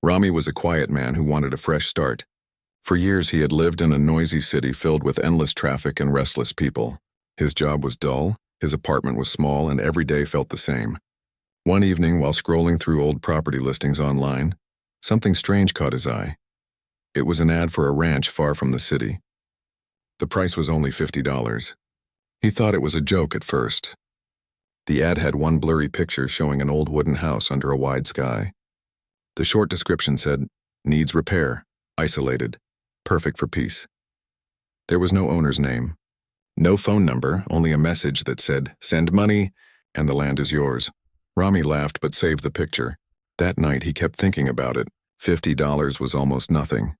Rami was a quiet man who wanted a fresh start. For years he had lived in a noisy city filled with endless traffic and restless people. His job was dull, his apartment was small, and every day felt the same. One evening, while scrolling through old property listings online, something strange caught his eye. It was an ad for a ranch far from the city. The price was only $50. He thought it was a joke at first. The ad had one blurry picture showing an old wooden house under a wide sky. The short description said, "Needs repair, isolated, perfect for peace." There was no owner's name. No phone number, only a message that said, "Send money, and the land is yours." Rami laughed but saved the picture. That night he kept thinking about it. $50 was almost nothing,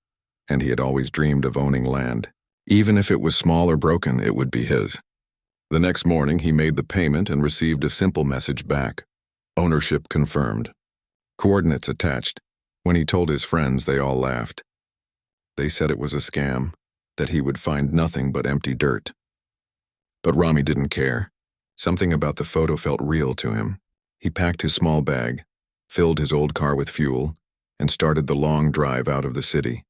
and he had always dreamed of owning land. Even if it was small or broken, it would be his. The next morning he made the payment and received a simple message back. Ownership confirmed. Coordinates attached. When he told his friends, they all laughed. They said it was a scam, that he would find nothing but empty dirt. But Rami didn't care. Something about the photo felt real to him. He packed his small bag, filled his old car with fuel, and started the long drive out of the city.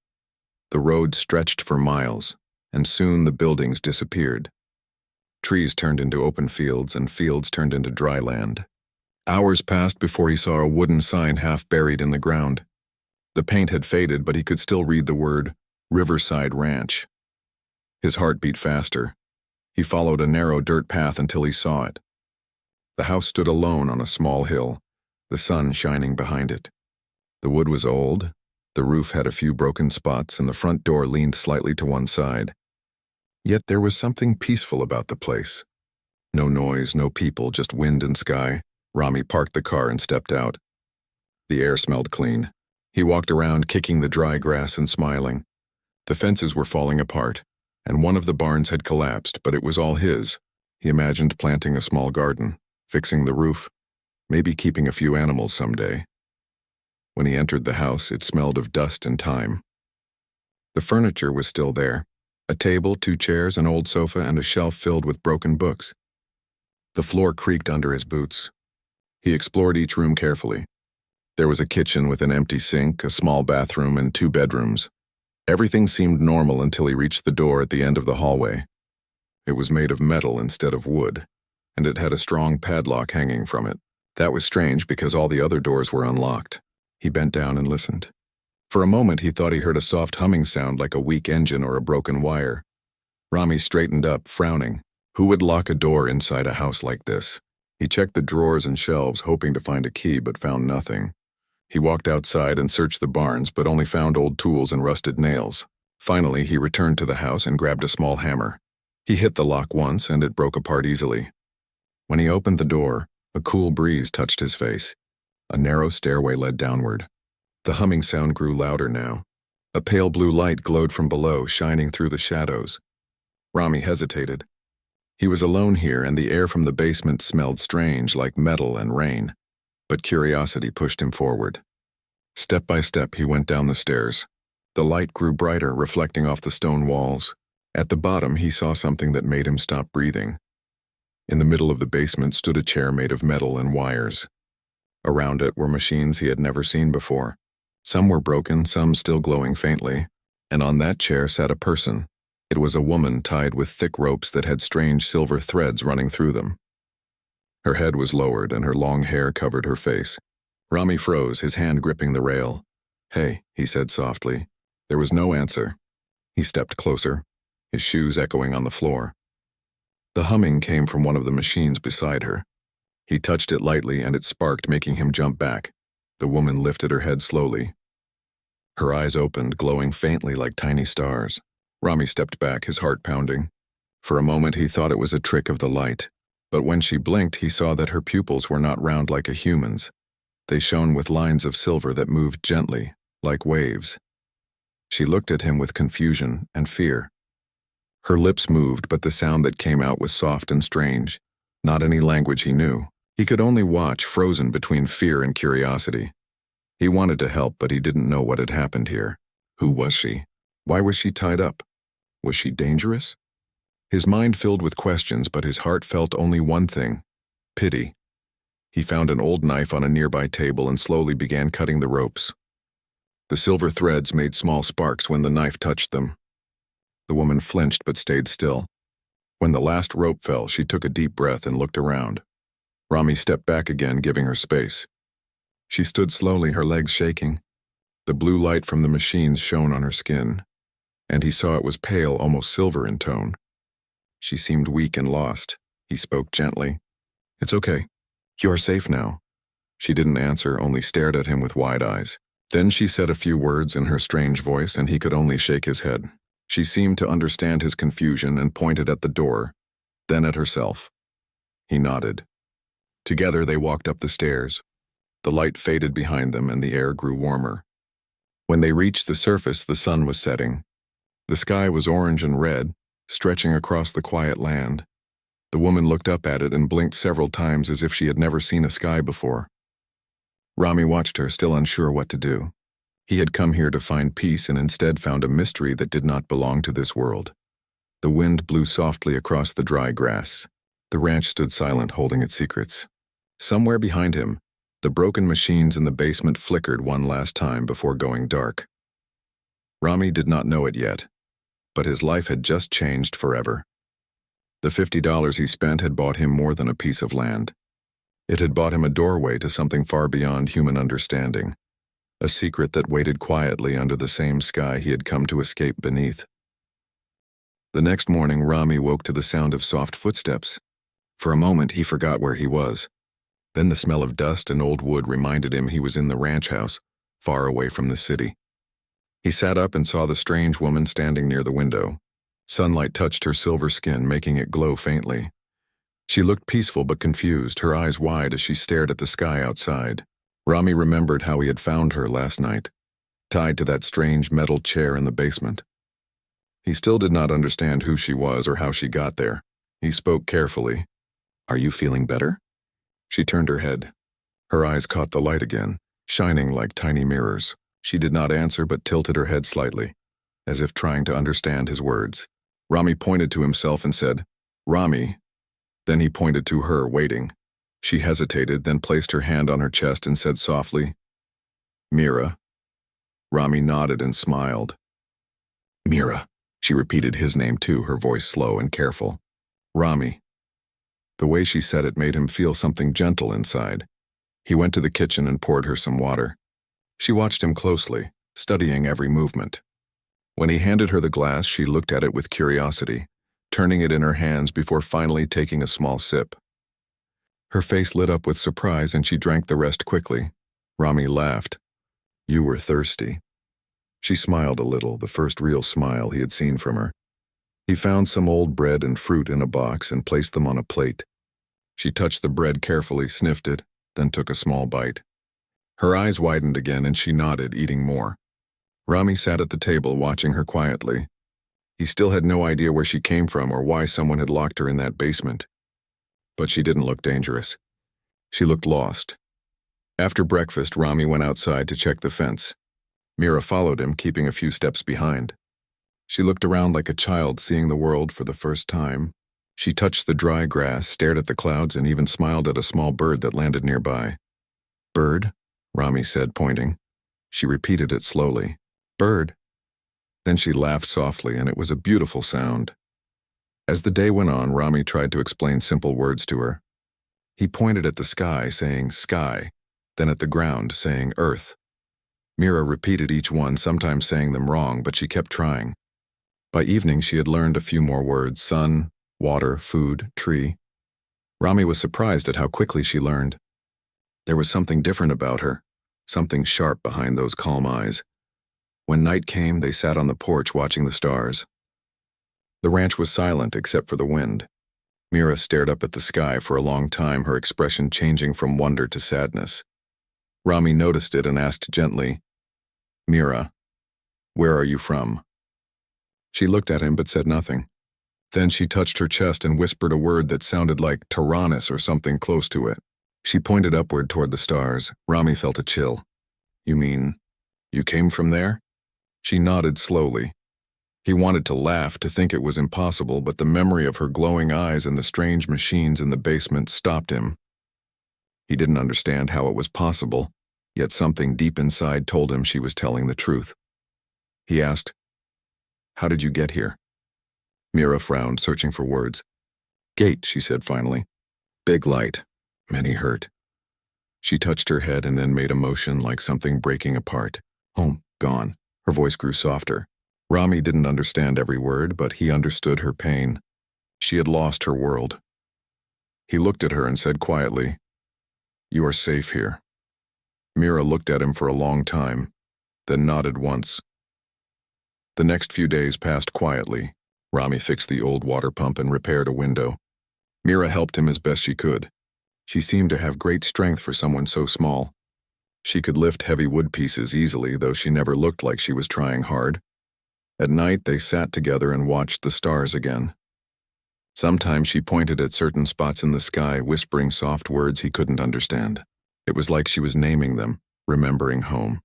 The road stretched for miles, and soon the buildings disappeared. Trees turned into open fields, and fields turned into dry land. Hours passed before he saw a wooden sign half buried in the ground. The paint had faded, but he could still read the word, Riverside Ranch. His heart beat faster. He followed a narrow dirt path until he saw it. The house stood alone on a small hill, the sun shining behind it. The wood was old, the roof had a few broken spots, and the front door leaned slightly to one side. Yet there was something peaceful about the place. No noise, no people, just wind and sky. Rami parked the car and stepped out. The air smelled clean. He walked around, kicking the dry grass and smiling. The fences were falling apart, and one of the barns had collapsed, but it was all his. He imagined planting a small garden, fixing the roof, maybe keeping a few animals someday. When he entered the house, it smelled of dust and time. The furniture was still there. A table, 2 chairs, an old sofa, and a shelf filled with broken books. The floor creaked under his boots. He explored each room carefully. There was a kitchen with an empty sink, a small bathroom, and 2 bedrooms. Everything seemed normal until he reached the door at the end of the hallway. It was made of metal instead of wood, and it had a strong padlock hanging from it. That was strange because all the other doors were unlocked. He bent down and listened. For a moment he thought he heard a soft humming sound like a weak engine or a broken wire. Rami straightened up, frowning. Who would lock a door inside a house like this? He checked the drawers and shelves, hoping to find a key, but found nothing. He walked outside and searched the barns, but only found old tools and rusted nails. Finally, he returned to the house and grabbed a small hammer. He hit the lock once, and it broke apart easily. When he opened the door, a cool breeze touched his face. A narrow stairway led downward. The humming sound grew louder now. A pale blue light glowed from below, shining through the shadows. Rami hesitated. He was alone here, and the air from the basement smelled strange, like metal and rain. But curiosity pushed him forward. Step by step, he went down the stairs. The light grew brighter, reflecting off the stone walls. At the bottom, he saw something that made him stop breathing. In the middle of the basement stood a chair made of metal and wires. Around it were machines he had never seen before. Some were broken, some still glowing faintly. And on that chair sat a person. It was a woman tied with thick ropes that had strange silver threads running through them. Her head was lowered and her long hair covered her face. Rami froze, his hand gripping the rail. "Hey," he said softly. There was no answer. He stepped closer, his shoes echoing on the floor. The humming came from one of the machines beside her. He touched it lightly and it sparked, making him jump back. The woman lifted her head slowly. Her eyes opened, glowing faintly like tiny stars. Rami stepped back, his heart pounding. For a moment he thought it was a trick of the light, but when she blinked he saw that her pupils were not round like a human's. They shone with lines of silver that moved gently, like waves. She looked at him with confusion and fear. Her lips moved, but the sound that came out was soft and strange, not any language he knew. He could only watch, frozen between fear and curiosity. He wanted to help, but he didn't know what had happened here. Who was she? Why was she tied up? Was she dangerous? His mind filled with questions, but his heart felt only one thing: pity. He found an old knife on a nearby table and slowly began cutting the ropes. The silver threads made small sparks when the knife touched them. The woman flinched but stayed still. When the last rope fell, she took a deep breath and looked around. Rami stepped back again, giving her space. She stood slowly, her legs shaking. The blue light from the machines shone on her skin, and he saw it was pale, almost silver in tone. She seemed weak and lost. He spoke gently. "It's okay. You are safe now." She didn't answer, only stared at him with wide eyes. Then she said a few words in her strange voice, and he could only shake his head. She seemed to understand his confusion and pointed at the door, then at herself. He nodded. Together they walked up the stairs. The light faded behind them and the air grew warmer. When they reached the surface, the sun was setting. The sky was orange and red, stretching across the quiet land. The woman looked up at it and blinked several times as if she had never seen a sky before. Rami watched her, still unsure what to do. He had come here to find peace and instead found a mystery that did not belong to this world. The wind blew softly across the dry grass. The ranch stood silent, holding its secrets. Somewhere behind him, the broken machines in the basement flickered one last time before going dark. Rami did not know it yet, but his life had just changed forever. The $50 he spent had bought him more than a piece of land. It had bought him a doorway to something far beyond human understanding, a secret that waited quietly under the same sky he had come to escape beneath. The next morning, Rami woke to the sound of soft footsteps. For a moment, he forgot where he was. Then the smell of dust and old wood reminded him he was in the ranch house, far away from the city. He sat up and saw the strange woman standing near the window. Sunlight touched her silver skin, making it glow faintly. She looked peaceful but confused, her eyes wide as she stared at the sky outside. Rami remembered how he had found her last night, tied to that strange metal chair in the basement. He still did not understand who she was or how she got there. He spoke carefully. "Are you feeling better?" She turned her head. Her eyes caught the light again, shining like tiny mirrors. She did not answer but tilted her head slightly, as if trying to understand his words. Rami pointed to himself and said, "Rami." Then he pointed to her, waiting. She hesitated, then placed her hand on her chest and said softly, "Mira." Rami nodded and smiled. "Mira." She repeated his name too, her voice slow and careful. "Rami." The way she said it made him feel something gentle inside. He went to the kitchen and poured her some water. She watched him closely, studying every movement. When he handed her the glass, she looked at it with curiosity, turning it in her hands before finally taking a small sip. Her face lit up with surprise and she drank the rest quickly. Rami laughed. "You were thirsty." She smiled a little, the first real smile he had seen from her. He found some old bread and fruit in a box and placed them on a plate. She touched the bread carefully, sniffed it, then took a small bite. Her eyes widened again and she nodded, eating more. Rami sat at the table watching her quietly. He still had no idea where she came from or why someone had locked her in that basement. But she didn't look dangerous. She looked lost. After breakfast, Rami went outside to check the fence. Mira followed him, keeping a few steps behind. She looked around like a child seeing the world for the first time. She touched the dry grass, stared at the clouds, and even smiled at a small bird that landed nearby. "Bird?" Rami said, pointing. She repeated it slowly. "Bird." Then she laughed softly, and it was a beautiful sound. As the day went on, Rami tried to explain simple words to her. He pointed at the sky, saying sky, then at the ground, saying earth. Mira repeated each one, sometimes saying them wrong, but she kept trying. By evening, she had learned a few more words: sun, water, food, tree. Rami was surprised at how quickly she learned. There was something different about her, something sharp behind those calm eyes. When night came, they sat on the porch watching the stars. The ranch was silent except for the wind. Mira stared up at the sky for a long time, her expression changing from wonder to sadness. Rami noticed it and asked gently, "Mira, where are you from?" She looked at him but said nothing. Then she touched her chest and whispered a word that sounded like Tyrannus or something close to it. She pointed upward toward the stars. Rami felt a chill. "You mean, you came from there?" She nodded slowly. He wanted to laugh, to think it was impossible, but the memory of her glowing eyes and the strange machines in the basement stopped him. He didn't understand how it was possible, yet something deep inside told him she was telling the truth. He asked, "How did you get here?" Mira frowned, searching for words. "Gate," she said finally. "Big light. Many hurt." She touched her head and then made a motion like something breaking apart. "Home, gone." Her voice grew softer. Rami didn't understand every word, but he understood her pain. She had lost her world. He looked at her and said quietly, "You are safe here." Mira looked at him for a long time, then nodded once. The next few days passed quietly. Rami fixed the old water pump and repaired a window. Mira helped him as best she could. She seemed to have great strength for someone so small. She could lift heavy wood pieces easily, though she never looked like she was trying hard. At night, they sat together and watched the stars again. Sometimes she pointed at certain spots in the sky, whispering soft words he couldn't understand. It was like she was naming them, remembering home.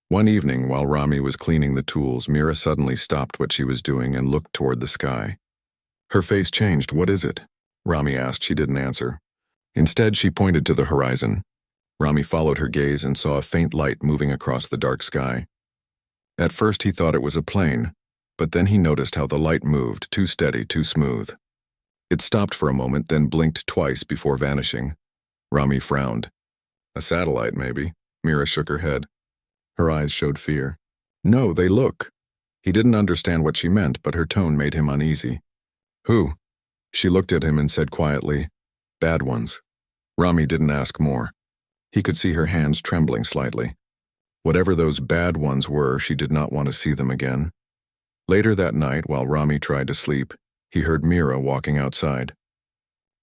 One evening, while Rami was cleaning the tools, Mira suddenly stopped what she was doing and looked toward the sky. Her face changed. "What is it?" Rami asked. She didn't answer. Instead, she pointed to the horizon. Rami followed her gaze and saw a faint light moving across the dark sky. At first, he thought it was a plane, but then he noticed how the light moved, too steady, too smooth. It stopped for a moment, then blinked twice before vanishing. Rami frowned. "A satellite, maybe." Mira shook her head. Her eyes showed fear. "No, they look." He didn't understand what she meant, but her tone made him uneasy. "Who?" She looked at him and said quietly, "Bad ones." Rami didn't ask more. He could see her hands trembling slightly. Whatever those bad ones were, she did not want to see them again. Later that night, while Rami tried to sleep, he heard Mira walking outside.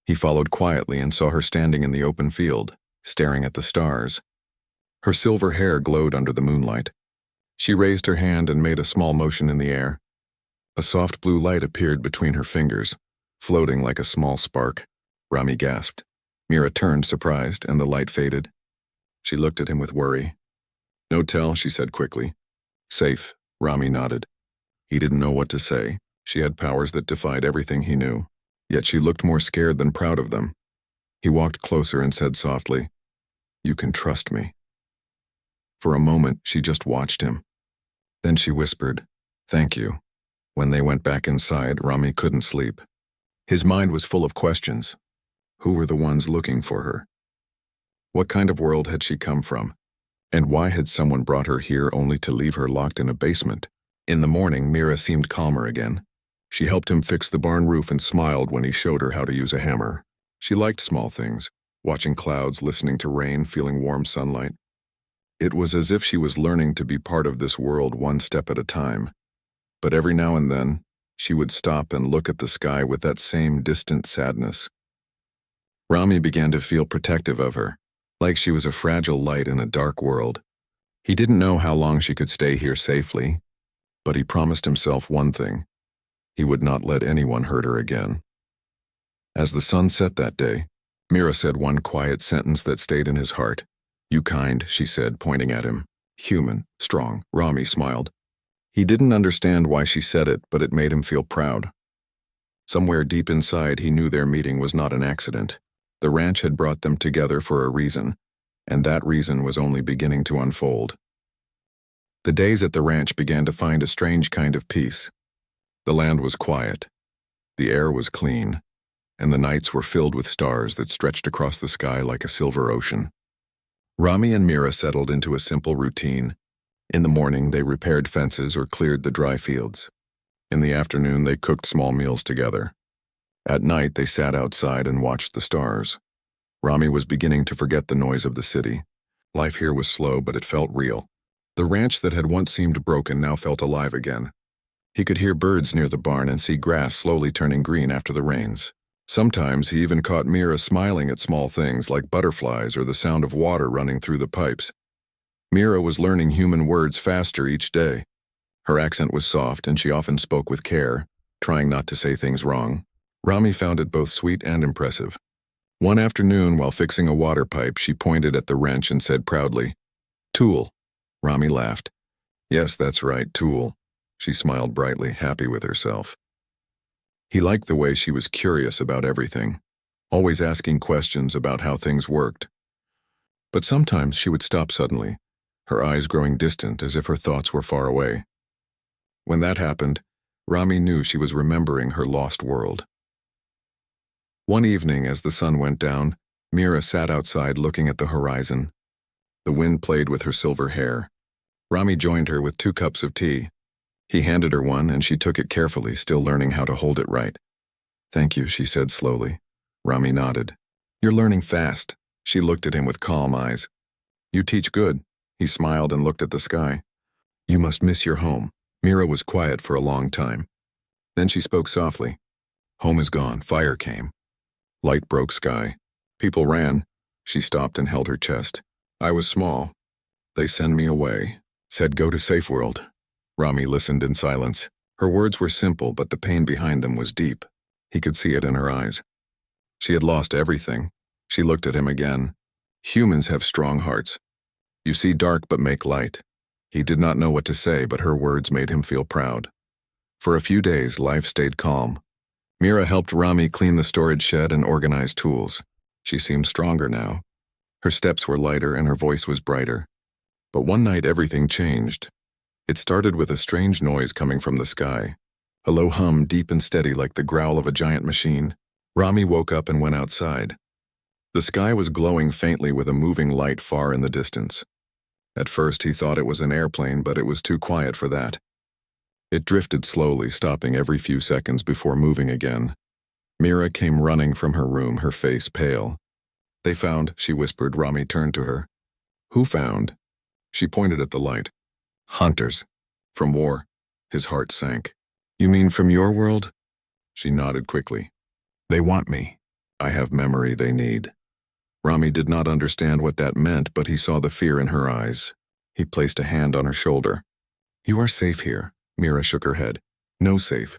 He followed quietly and saw her standing in the open field, staring at the stars. Her silver hair glowed under the moonlight. She raised her hand and made a small motion in the air. A soft blue light appeared between her fingers, floating like a small spark. Rami gasped. Mira turned, surprised, and the light faded. She looked at him with worry. "No tell," she said quickly. "Safe," Rami nodded. He didn't know what to say. She had powers that defied everything he knew, yet she looked more scared than proud of them. He walked closer and said softly, "You can trust me." For a moment, she just watched him. Then she whispered, "Thank you." When they went back inside, Rami couldn't sleep. His mind was full of questions. Who were the ones looking for her? What kind of world had she come from? And why had someone brought her here only to leave her locked in a basement? In the morning, Mira seemed calmer again. She helped him fix the barn roof and smiled when he showed her how to use a hammer. She liked small things, watching clouds, listening to rain, feeling warm sunlight. It was as if she was learning to be part of this world one step at a time. But every now and then, she would stop and look at the sky with that same distant sadness. Rami began to feel protective of her, like she was a fragile light in a dark world. He didn't know how long she could stay here safely, but he promised himself one thing. He would not let anyone hurt her again. As the sun set that day, Mira said one quiet sentence that stayed in his heart. "You kind," she said, pointing at him. "Human, strong." Rami smiled. He didn't understand why she said it, but it made him feel proud. Somewhere deep inside, he knew their meeting was not an accident. The ranch had brought them together for a reason, and that reason was only beginning to unfold. The days at the ranch began to find a strange kind of peace. The land was quiet, the air was clean, and the nights were filled with stars that stretched across the sky like a silver ocean. Rami and Mira settled into a simple routine. In the morning, they repaired fences or cleared the dry fields. In the afternoon, they cooked small meals together. At night, they sat outside and watched the stars. Rami was beginning to forget the noise of the city. Life here was slow, but it felt real. The ranch that had once seemed broken now felt alive again. He could hear birds near the barn and see grass slowly turning green after the rains. Sometimes he even caught Mira smiling at small things like butterflies or the sound of water running through the pipes. Mira was learning human words faster each day. Her accent was soft and she often spoke with care, trying not to say things wrong. Rami found it both sweet and impressive. One afternoon, while fixing a water pipe, she pointed at the wrench and said proudly, "Tool." Rami laughed. "Yes, that's right, tool." She smiled brightly, happy with herself. He liked the way she was curious about everything, always asking questions about how things worked. But sometimes she would stop suddenly, her eyes growing distant as if her thoughts were far away. When that happened, Rami knew she was remembering her lost world. One evening, as the sun went down, Mira sat outside looking at the horizon. The wind played with her silver hair. Rami joined her with 2 cups of tea. He handed her one, and she took it carefully, still learning how to hold it right. "Thank you," she said slowly. Rami nodded. "You're learning fast." She looked at him with calm eyes. "You teach good." He smiled and looked at the sky. "You must miss your home." Mira was quiet for a long time. Then she spoke softly. "Home is gone. Fire came. Light broke sky. People ran." She stopped and held her chest. "I was small. They send me away. Said go to safe world." Rami listened in silence. Her words were simple, but the pain behind them was deep. He could see it in her eyes. She had lost everything. She looked at him again. "Humans have strong hearts. You see dark but make light." He did not know what to say, but her words made him feel proud. For a few days, life stayed calm. Mira helped Rami clean the storage shed and organize tools. She seemed stronger now. Her steps were lighter and her voice was brighter. But one night everything changed. It started with a strange noise coming from the sky. A low hum, deep and steady like the growl of a giant machine. Rami woke up and went outside. The sky was glowing faintly with a moving light far in the distance. At first he thought it was an airplane, but it was too quiet for that. It drifted slowly, stopping every few seconds before moving again. Mira came running from her room, her face pale. "They found," she whispered. Rami turned to her. "Who found?" She pointed at the light. "Hunters. From war." His heart sank. "You mean from your world?" She nodded quickly. "They want me. I have memory they need." Rami did not understand what that meant, but he saw the fear in her eyes. He placed a hand on her shoulder. "You are safe here." Mira shook her head. "No safe.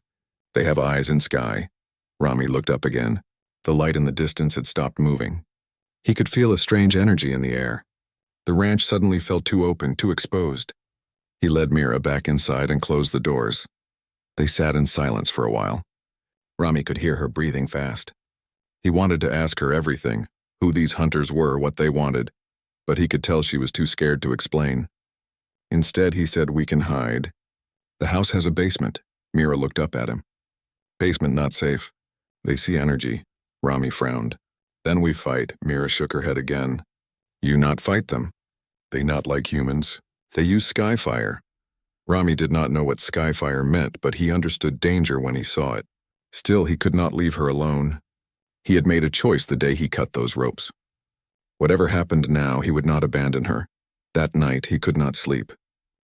They have eyes in sky." Rami looked up again. The light in the distance had stopped moving. He could feel a strange energy in the air. The ranch suddenly felt too open, too exposed. He led Mira back inside and closed the doors. They sat in silence for a while. Rami could hear her breathing fast. He wanted to ask her everything, who these hunters were, what they wanted, but he could tell she was too scared to explain. Instead, he said, "We can hide. The house has a basement." Mira looked up at him. "Basement not safe. They see energy." Rami frowned. "Then we fight." Mira shook her head again. "You not fight them. They not like humans. They use sky fire." Rami did not know what sky fire meant, but he understood danger when he saw it. Still, he could not leave her alone. He had made a choice the day he cut those ropes. Whatever happened now, he would not abandon her. That night, he could not sleep.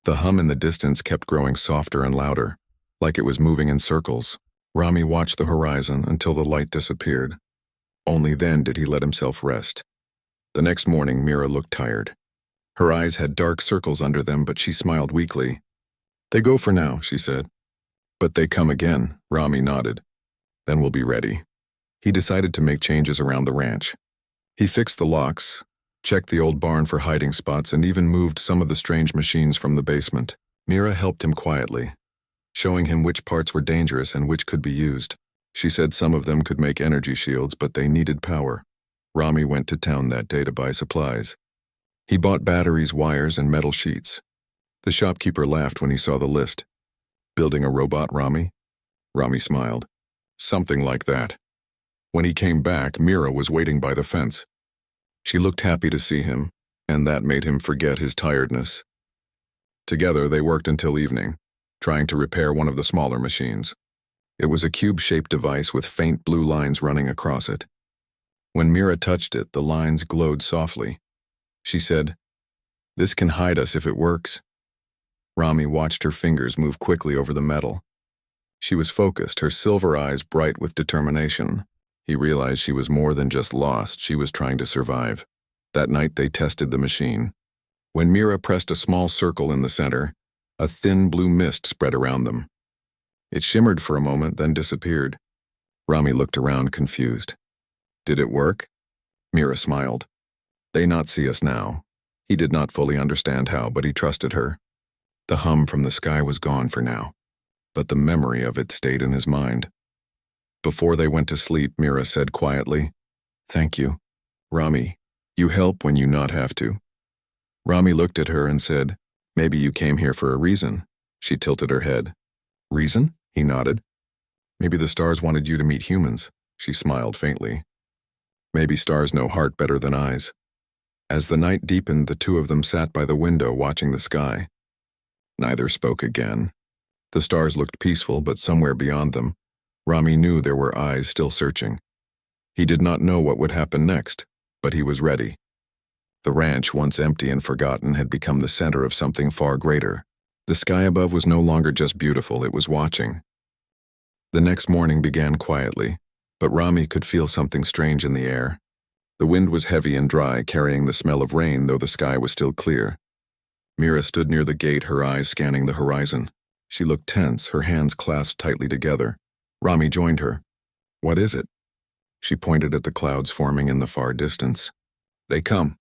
The hum in the distance kept growing softer and louder, like it was moving in circles. Rami watched the horizon until the light disappeared. Only then did he let himself rest. The next morning, Mira looked tired. Her eyes had dark circles under them, but she smiled weakly. "They go for now," she said. "But they come again." Rami nodded. "Then we'll be ready." He decided to make changes around the ranch. He fixed the locks, checked the old barn for hiding spots, and even moved some of the strange machines from the basement. Mira helped him quietly, showing him which parts were dangerous and which could be used. She said some of them could make energy shields, but they needed power. Rami went to town that day to buy supplies. He bought batteries, wires, and metal sheets. The shopkeeper laughed when he saw the list. "Building a robot, Rami?" Rami smiled. "Something like that." When he came back, Mira was waiting by the fence. She looked happy to see him, and that made him forget his tiredness. Together, they worked until evening, trying to repair one of the smaller machines. It was a cube-shaped device with faint blue lines running across it. When Mira touched it, the lines glowed softly. She said, "This can hide us if it works." Rami watched her fingers move quickly over the metal. She was focused, her silver eyes bright with determination. He realized she was more than just lost, she was trying to survive. That night they tested the machine. When Mira pressed a small circle in the center, a thin blue mist spread around them. It shimmered for a moment, then disappeared. Rami looked around, confused. "Did it work?" Mira smiled. "They not see us now." He did not fully understand how, but he trusted her. The hum from the sky was gone for now, but the memory of it stayed in his mind. Before they went to sleep, Mira said quietly, "Thank you, Rami. You help when you not have to. Rami looked at her and said, Maybe you came here for a reason. She tilted her head. Reason? He nodded. Maybe the stars wanted you to meet humans. She smiled faintly. Maybe stars know heart better than eyes. As the night deepened, the two of them sat by the window watching the sky. Neither spoke again. The stars looked peaceful, but somewhere beyond them, Rami knew there were eyes still searching. He did not know what would happen next, but he was ready. The ranch, once empty and forgotten, had become the center of something far greater. The sky above was no longer just beautiful, it was watching. The next morning began quietly, but Rami could feel something strange in the air. The wind was heavy and dry, carrying the smell of rain, though the sky was still clear. Mira stood near the gate, her eyes scanning the horizon. She looked tense, her hands clasped tightly together. Rami joined her. What is it? She pointed at the clouds forming in the far distance. They come.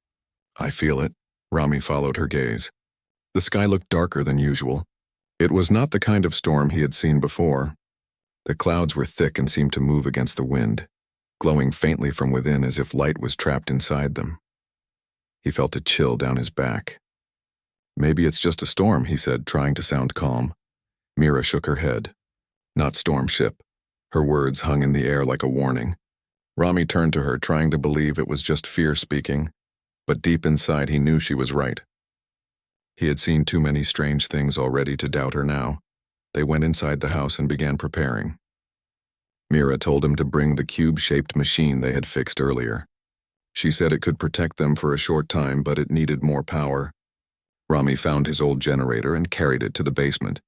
I feel it. Rami followed her gaze. The sky looked darker than usual. It was not the kind of storm he had seen before. The clouds were thick and seemed to move against the wind, glowing faintly from within as if light was trapped inside them. He felt a chill down his back. Maybe it's just a storm, he said, trying to sound calm. Mira shook her head. Not storm ship. Her words hung in the air like a warning. Rami turned to her, trying to believe it was just fear speaking, but deep inside he knew she was right. He had seen too many strange things already to doubt her now. They went inside the house and began preparing. Mira told him to bring the cube-shaped machine they had fixed earlier. She said it could protect them for a short time, but it needed more power. Rami found his old generator and carried it to the basement.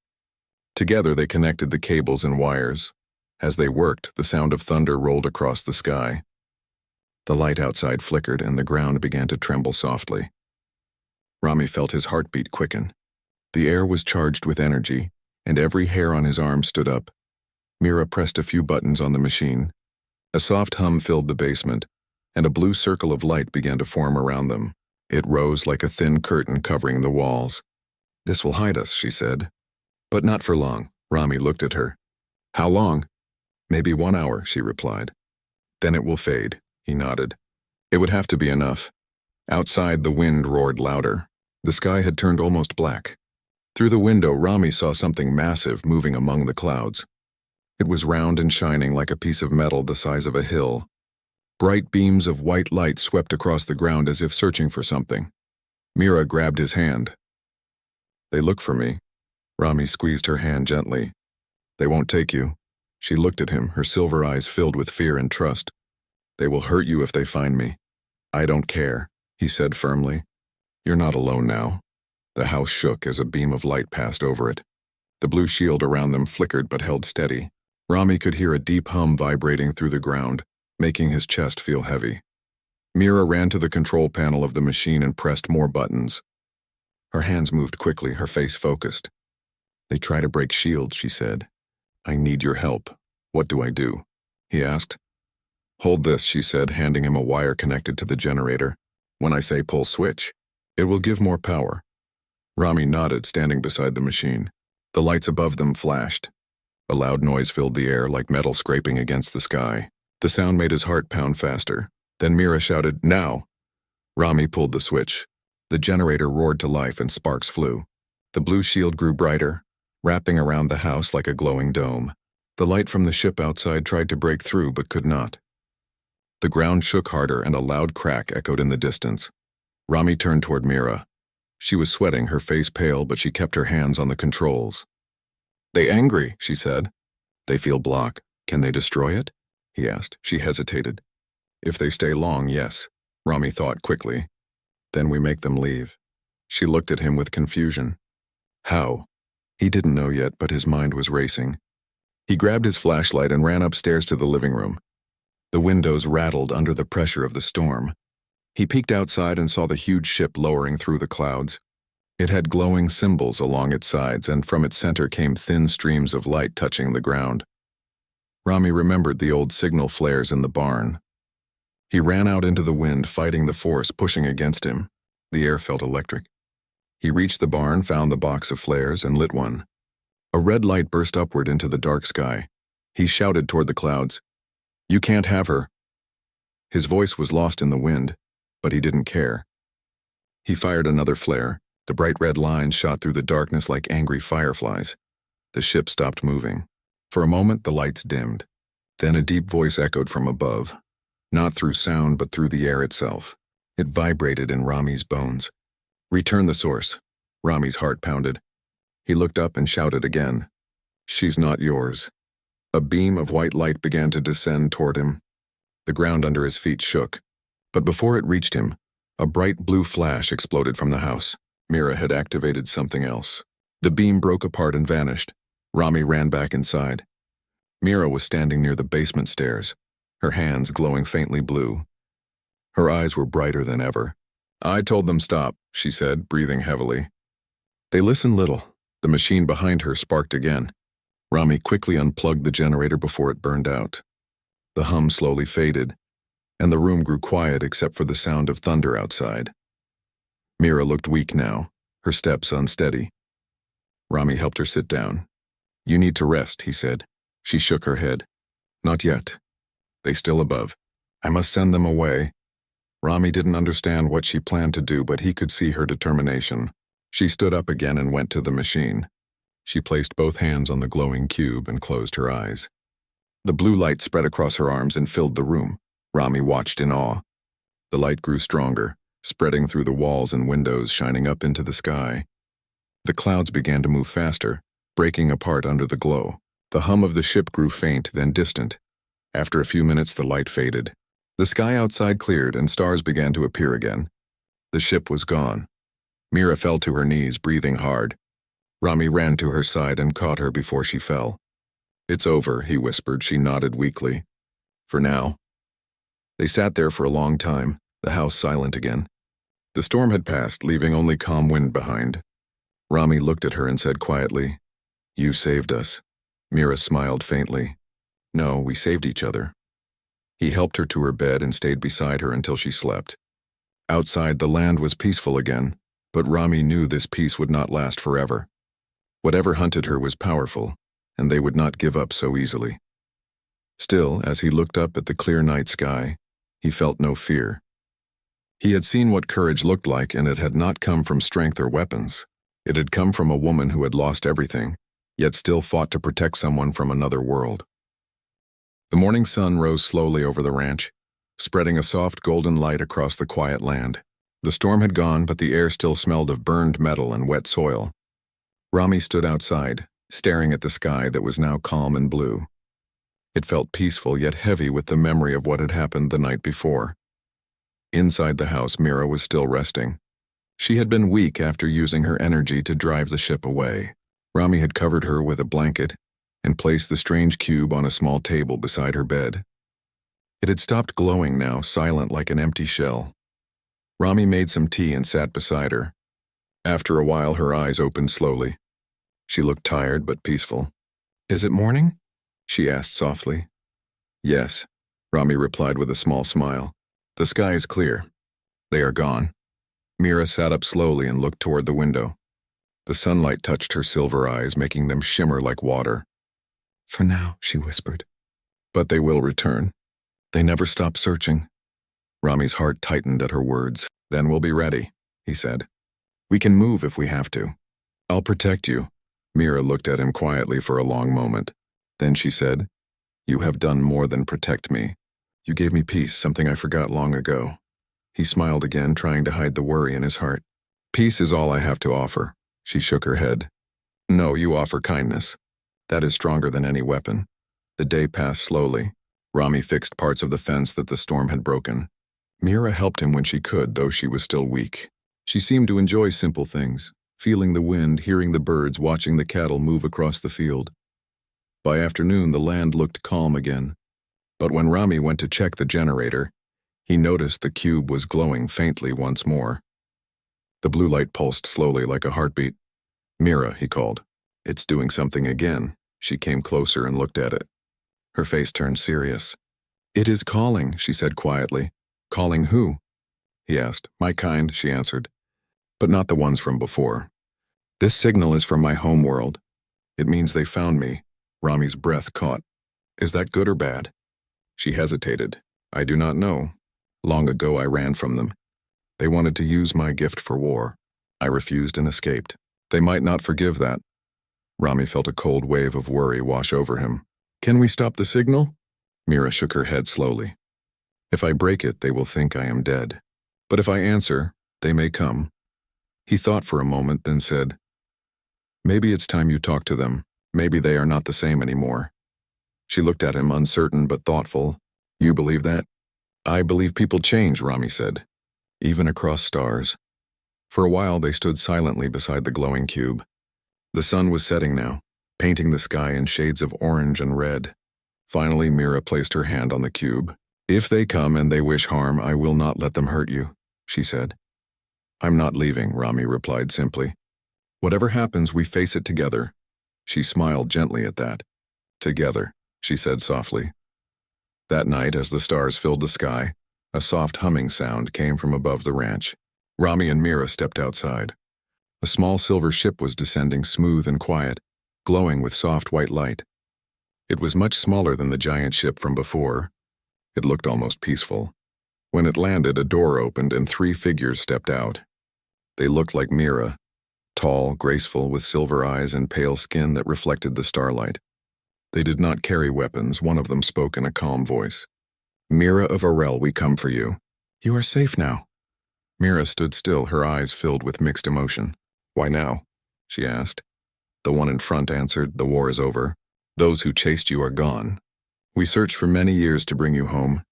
Together they connected the cables and wires. As they worked, the sound of thunder rolled across the sky. The light outside flickered and the ground began to tremble softly. Rami felt his heartbeat quicken. The air was charged with energy, and every hair on his arm stood up. Mira pressed a few buttons on the machine. A soft hum filled the basement, and a blue circle of light began to form around them. It rose like a thin curtain covering the walls. This will hide us, she said. But not for long. Rami looked at her. How long? Maybe 1 hour, she replied. Then it will fade, he nodded. It would have to be enough. Outside, the wind roared louder. The sky had turned almost black. Through the window, Rami saw something massive moving among the clouds. It was round and shining like a piece of metal the size of a hill. Bright beams of white light swept across the ground as if searching for something. Mira grabbed his hand. They look for me. Rami squeezed her hand gently. They won't take you. She looked at him, her silver eyes filled with fear and trust. They will hurt you if they find me. I don't care, he said firmly. You're not alone now. The house shook as a beam of light passed over it. The blue shield around them flickered but held steady. Rami could hear a deep hum vibrating through the ground, making his chest feel heavy. Mira ran to the control panel of the machine and pressed more buttons. Her hands moved quickly, her face focused. They try to break shields, she said. I need your help. What do I do? He asked. Hold this, she said, handing him a wire connected to the generator. When I say pull switch, it will give more power. Rami nodded, standing beside the machine. The lights above them flashed. A loud noise filled the air like metal scraping against the sky. The sound made his heart pound faster. Then Mira shouted, Now! Rami pulled the switch. The generator roared to life and sparks flew. The blue shield grew brighter, wrapping around the house like a glowing dome. The light from the ship outside tried to break through but could not. The ground shook harder and a loud crack echoed in the distance. Rami turned toward Mira. She was sweating, her face pale, but she kept her hands on the controls. They angry, she said. They feel block. Can they destroy it? He asked. She hesitated. If they stay long, yes, Rami thought quickly. Then we make them leave. She looked at him with confusion. How? He didn't know yet, but his mind was racing. He grabbed his flashlight and ran upstairs to the living room. The windows rattled under the pressure of the storm. He peeked outside and saw the huge ship lowering through the clouds. It had glowing symbols along its sides, and from its center came thin streams of light touching the ground. Rami remembered the old signal flares in the barn. He ran out into the wind, fighting the force pushing against him. The air felt electric. He reached the barn, found the box of flares, and lit one. A red light burst upward into the dark sky. He shouted toward the clouds, You can't have her. His voice was lost in the wind. but he didn't care. He fired another flare. The bright red lines shot through the darkness like angry fireflies. The ship stopped moving. For a moment, the lights dimmed. Then a deep voice echoed from above, not through sound but through the air itself. It vibrated in Rami's bones. "Return the source." Rami's heart pounded. He looked up and shouted again. "She's not yours." A beam of white light began to descend toward him. The ground under his feet shook. But before it reached him, a bright blue flash exploded from the house. Mira had activated something else. The beam broke apart and vanished. Rami ran back inside. Mira was standing near the basement stairs, her hands glowing faintly blue. Her eyes were brighter than ever. "I told them stop," she said, breathing heavily. They listened little. The machine behind her sparked again. Rami quickly unplugged the generator before it burned out. The hum slowly faded, and the room grew quiet except for the sound of thunder outside. Mira looked weak now, her steps unsteady. Rami helped her sit down. "You need to rest," he said. She shook her head. "Not yet. They still above. I must send them away." Rami didn't understand what she planned to do, but he could see her determination. She stood up again and went to the machine. She placed both hands on the glowing cube and closed her eyes. The blue light spread across her arms and filled the room. Rami watched in awe. The light grew stronger, spreading through the walls and windows, shining up into the sky. The clouds began to move faster, breaking apart under the glow. The hum of the ship grew faint, then distant. After a few minutes, the light faded. The sky outside cleared and stars began to appear again. The ship was gone. Mira fell to her knees, breathing hard. Rami ran to her side and caught her before she fell. "It's over," he whispered. She nodded weakly. "For now." They sat there for a long time, the house silent again. The storm had passed, leaving only calm wind behind. Rami looked at her and said quietly, "You saved us." Mira smiled faintly. "No, we saved each other." He helped her to her bed and stayed beside her until she slept. Outside, the land was peaceful again, but Rami knew this peace would not last forever. Whatever hunted her was powerful, and they would not give up so easily. Still, as he looked up at the clear night sky, he felt no fear. He had seen what courage looked like, and it had not come from strength or weapons. It had come from a woman who had lost everything, yet still fought to protect someone from another world. The morning sun rose slowly over the ranch, spreading a soft golden light across the quiet land. The storm had gone, but the air still smelled of burned metal and wet soil. Rami stood outside, staring at the sky that was now calm and blue. It felt peaceful yet heavy with the memory of what had happened the night before. Inside the house, Mira was still resting. She had been weak after using her energy to drive the ship away. Rami had covered her with a blanket and placed the strange cube on a small table beside her bed. It had stopped glowing now, silent like an empty shell. Rami made some tea and sat beside her. After a while, her eyes opened slowly. She looked tired but peaceful. "Is it morning?" she asked softly. "Yes," Rami replied with a small smile. "The sky is clear. They are gone." Mira sat up slowly and looked toward the window. The sunlight touched her silver eyes, making them shimmer like water. "For now," she whispered. "But they will return. They never stop searching." Rami's heart tightened at her words. "Then we'll be ready," he said. "We can move if we have to. I'll protect you." Mira looked at him quietly for a long moment. Then she said, "You have done more than protect me. You gave me peace, something I forgot long ago." He smiled again, trying to hide the worry in his heart. "Peace is all I have to offer." She shook her head. "No, you offer kindness. That is stronger than any weapon." The day passed slowly. Rami fixed parts of the fence that the storm had broken. Mira helped him when she could, though she was still weak. She seemed to enjoy simple things, feeling the wind, hearing the birds, watching the cattle move across the field. By afternoon, the land looked calm again. But when Rami went to check the generator, he noticed the cube was glowing faintly once more. The blue light pulsed slowly like a heartbeat. "Mira," he called. "It's doing something again." She came closer and looked at it. Her face turned serious. "It is calling," she said quietly. "Calling who?" he asked. "My kind," she answered. "But not the ones from before. This signal is from my home world. It means they found me." Rami's breath caught. "Is that good or bad?" She hesitated. "I do not know. Long ago I ran from them. They wanted to use my gift for war. I refused and escaped. They might not forgive that. Rami felt a cold wave of worry wash over him. Can we stop the signal? Mira shook her head slowly. If I break it, they will think I am dead. But if I answer, they may come. He thought for a moment, then said, Maybe it's time you talk to them. Maybe they are not the same anymore. She looked at him, uncertain but thoughtful. You believe that? I believe people change, Rami said, even across stars. For a while they stood silently beside the glowing cube. The sun was setting now, painting the sky in shades of orange and red. Finally, Mira placed her hand on the cube. If they come and they wish harm, I will not let them hurt you, she said. I'm not leaving, Rami replied simply. Whatever happens, we face it together. She smiled gently at that. Together, she said softly. That night, as the stars filled the sky, a soft humming sound came from above the ranch. Rami and Mira stepped outside. A small silver ship was descending, smooth and quiet, glowing with soft white light. It was much smaller than the giant ship from before. It looked almost peaceful. When it landed, a door opened and 3 figures stepped out. They looked like Mira, tall, graceful, with silver eyes and pale skin that reflected the starlight. They did not carry weapons. One of them spoke in a calm voice. Mira of Arel, we come for you. You are safe now. Mira stood still, her eyes filled with mixed emotion. Why now? She asked. The one in front answered, the war is over. Those who chased you are gone. We searched for many years to bring you home.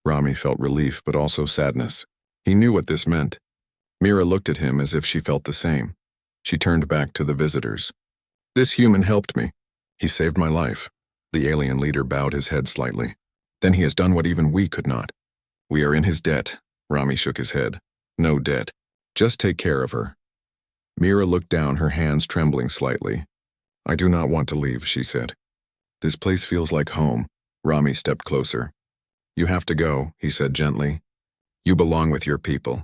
Rami felt relief, but also sadness. He knew what this meant. Mira looked at him as if she felt the same. She turned back to the visitors. This human helped me. He saved my life. The alien leader bowed his head slightly. Then he has done what even we could not. We are in his debt. Rami shook his head. No debt. Just take care of her. Mira looked down, her hands trembling slightly. I do not want to leave, she said. This place feels like home. Rami stepped closer. You have to go, he said gently. You belong with your people.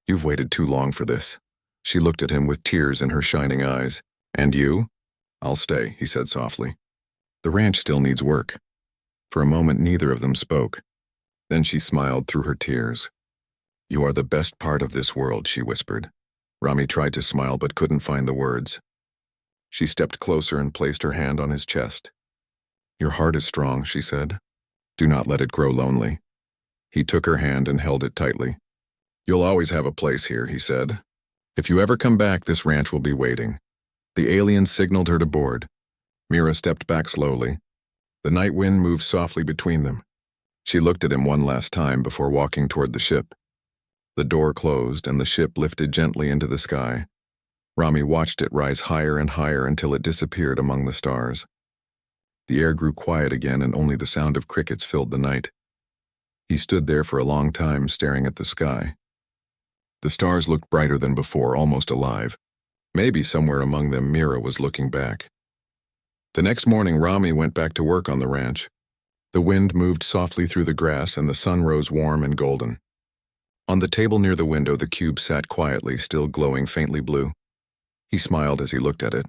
You've waited too long for this. She looked at him with tears in her shining eyes. And you? I'll stay, he said softly. The ranch still needs work. For a moment, neither of them spoke. Then she smiled through her tears. You are the best part of this world, she whispered. Rami tried to smile but couldn't find the words. She stepped closer and placed her hand on his chest. Your heart is strong, she said. Do not let it grow lonely. He took her hand and held it tightly. You'll always have a place here, he said. If you ever come back, this ranch will be waiting. The alien signaled her to board. Mira stepped back slowly. The night wind moved softly between them. She looked at him one last time before walking toward the ship. The door closed and the ship lifted gently into the sky. Rami watched it rise higher and higher until it disappeared among the stars. The air grew quiet again and only the sound of crickets filled the night. He stood there for a long time staring at the sky. The stars looked brighter than before, almost alive. Maybe somewhere among them Mira was looking back. The next morning Rami went back to work on the ranch. The wind moved softly through the grass and the sun rose warm and golden. On the table near the window the cube sat quietly, still glowing faintly blue. He smiled as he looked at it.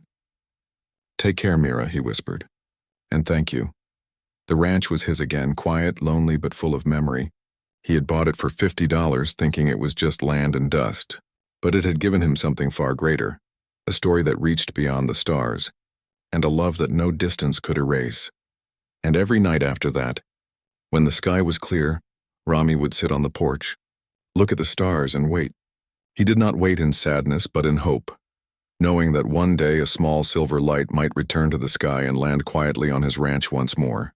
Take care, Mira, he whispered. And thank you. The ranch was his again, quiet, lonely, but full of memory. He had bought it for $50, thinking it was just land and dust. But it had given him something far greater, a story that reached beyond the stars, and a love that no distance could erase. And every night after that, when the sky was clear, Rami would sit on the porch, look at the stars and wait. He did not wait in sadness, but in hope, knowing that one day a small silver light might return to the sky and land quietly on his ranch once more.